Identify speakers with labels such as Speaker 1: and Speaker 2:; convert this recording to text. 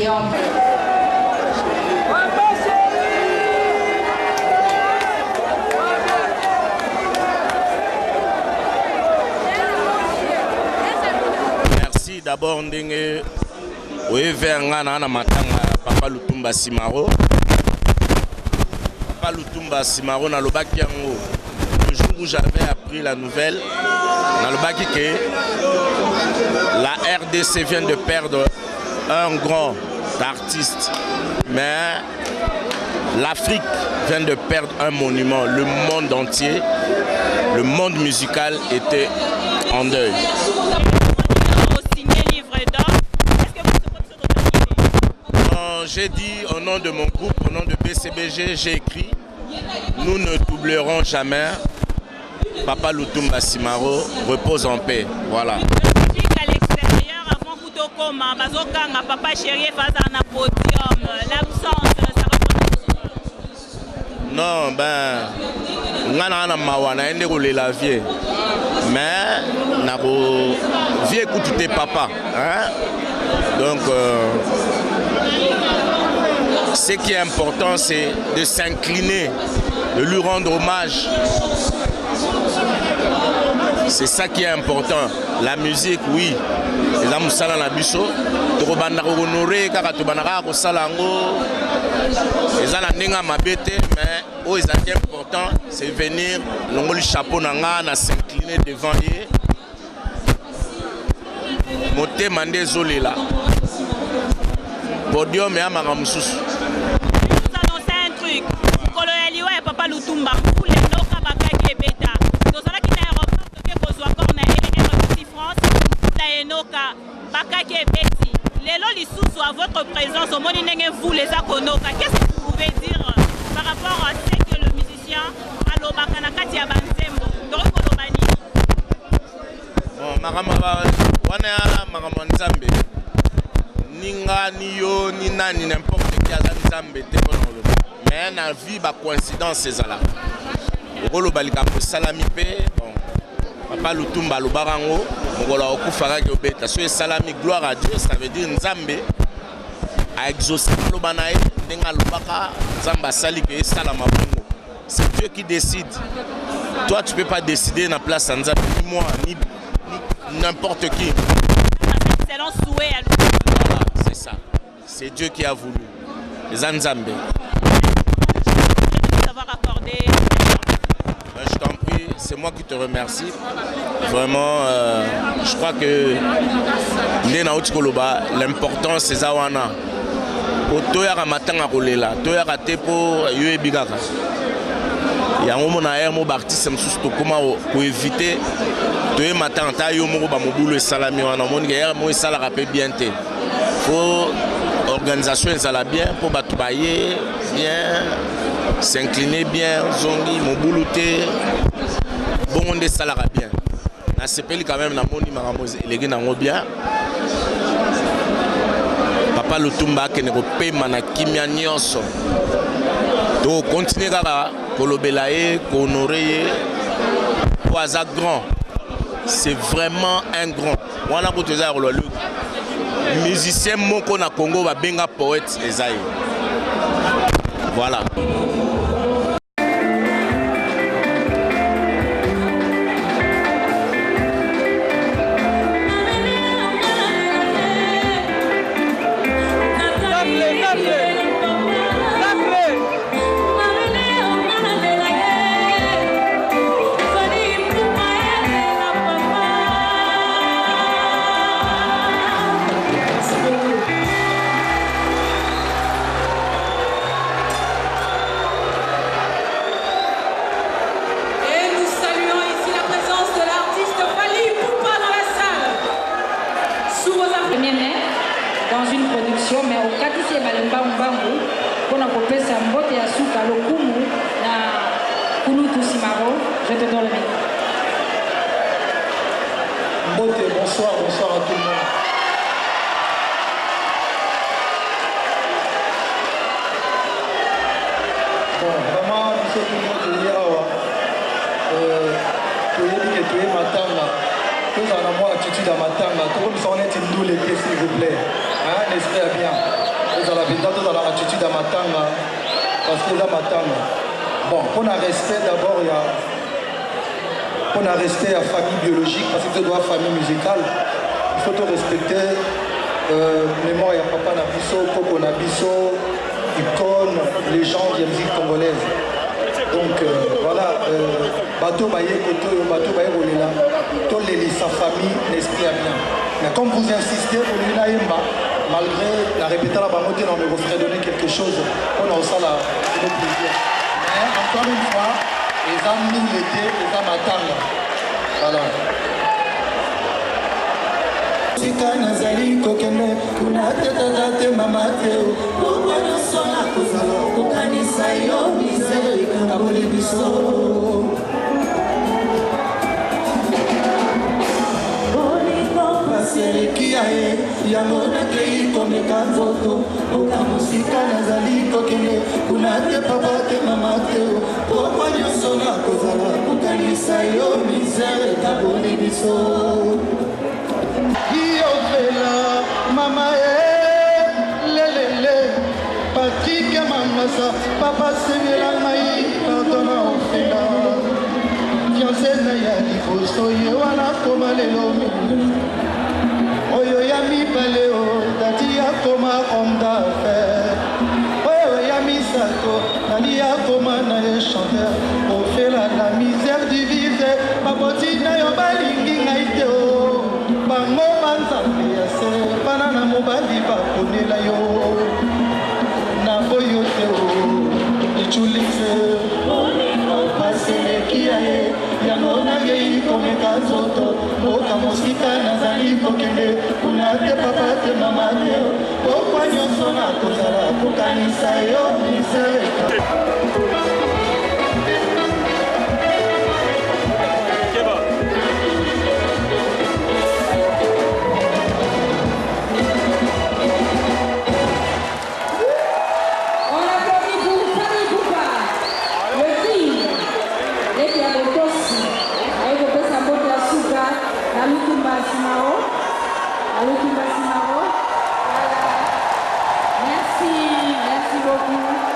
Speaker 1: en paix.
Speaker 2: Merci d'abord ndenge oyevenga na matanga Papa Lutumba Simaro. Papa Lutumba Simaro na lobaki yango. Le jour où j'avais appris la nouvelle, na lobaki que la RDC vient de perdre un grand artiste, mais l'Afrique vient de perdre un monument. Le monde entier, le monde musical était en deuil. J'ai dit au nom de mon groupe, au nom de BCBG, j'ai écrit « Nous ne t'oublierons jamais. Papa Lutumba Simaro, repose en paix. » Voilà.
Speaker 3: À l'extérieur, avant Koutokoma, Bazokanga, Papa Chéri, face à un podium, l'absence, ça représente.
Speaker 2: Non, ben, on a mawana, on a la vie. Mais, on a vie écoute tes papas. Hein? Donc, ce qui est important, c'est de s'incliner, de lui rendre hommage. C'est ça qui est important. La musique, oui. Les amusala na biso, tokobanda ko honorer kaka tobanaka ko salango. Ezala ndinga mabete, mais o ezaki important, c'est venir longoli chapeau nanga na s'incliner devant lui. Moté mandé zolela. Podium et amaramususu.
Speaker 3: Papa Lutumba, pour les noms Bakaki et Beta. Nous allons quitter l'aéroport de Kozoakor et France, Taenoka, Bakaki et Betty. Les lolis sous à votre présence au monde, vous les Akonoka. Qu'est-ce que vous pouvez dire par rapport à ce que le musicien Alobakanakati a Banzembo, Dorokolobani?
Speaker 2: Bon, Maramaba, Wana Maramanzambe, Ninga, Niyo, Nina, ni n'importe qui a Zanzambe, mais na vie ba coïncidence c'est ça là. Rolo balika ko salami pe bon. Papa Lutumba Lubarango, ngolo okufaka ke obeta. So salami gloire à Dieu, ça veut dire Nzambe a exaucé lobanae ndenga lubaka Nzamba sali ke salama bongo. C'est Dieu qui décide. Toi tu peux pas décider na place Nzambe ni moi ni n'importe qui.
Speaker 3: C'est l'on souhait à lui.
Speaker 2: Voilà, c'est ça. C'est Dieu qui a voulu. Les Nzambe. Je t'en prie, c'est moi qui te remercie. Vraiment, je crois que l'important c'est Zawana. Toyara matanga kolela, toyara tepo yoe bigaka. Ya ngomo na air mo artiste msusu to koma ko éviter toye matanga ta yo mo ba mobulu salami wana moni ya mo sala rapé bien té. Faut organisation ça bien pour batubaye bien. S'incliner bien, zongi, mobuluté, bon on salara bien. Na sepeli quand même na moni maramoze, les gens n'ont bien. Papa Lutumba qui ne repère mana kimia nyonso. Donc continuer à kolobelaye, honorer, poisa grand. C'est vraiment un grand. On a côté ça le musicien moko na Congo va benga poète Esaïe. Voilà.
Speaker 1: mais au katisi balemba mbangu pona kopesa mbote ya suka lokumu na Kulutu Simaro. Je te donne le micro.
Speaker 4: Mbote, bonsoir, bonsoir à tout le monde. Bon, vraiment, ce que nous disons awa, tu dis que tu es matanga, nous avons une attitude à matanga, tout comme ça on est une doule, s'il vous plaît. Hein, l'esprit bien. kozala vinda tozala attitude ya matanga parce que eza matanga. Bon, pour le respect d'abord, il y a pour le respect à famille biologique, parce que tu dois famille musicale, il faut te respecter mémoire ya papa Nabiso, Coco Nabiso, icône, légende de la musique congolaise. Donc voilà, bateau baye koto, bateau baye bolela, to leli sa famille, l'esprit à bien. Mais comme vous insistez, vous l'ina yemba, malgré la répétition la bamote, non mais vous ferez donner quelque chose, on a ça là, c'est notre plaisir. Mais encore une fois, les amis l'été, les amis matanga. Voilà.
Speaker 5: Sika nazali kokende kuna teta te mama teo kokwana sona kozala kokanisa yo misere kaboli biso Boniko paseleki aye yango nakei komeka nzoto okamusika nazali kokende kuna te papa te mama teo kokwana sona kozala kokanisa yo misere kaboli biso Mama lelele Patrick Mamasa Papa Semela Maï Pardonna Ofela Fiancé Naya Lifoso Yewana Koma Lelomi Oyo Yami Paleo Tatia Koma Homme d'affaires Oyo Yami Sato Nadia Koma Naye chanteur Ofela la misère du vivre Papoti Nayo Balingi Naiteo Bango Banzambi Yase Banana Mobali Bakonela yo Naboyo Teo Ichulise Paseleki Aye Yango Nagei Komeka Zoto Oka Mosika Nazali Kokende Unate Papa Te Mama Teo Okwa Nyonso Na Kozala Kokanisa Yo Misere
Speaker 1: Merci beaucoup.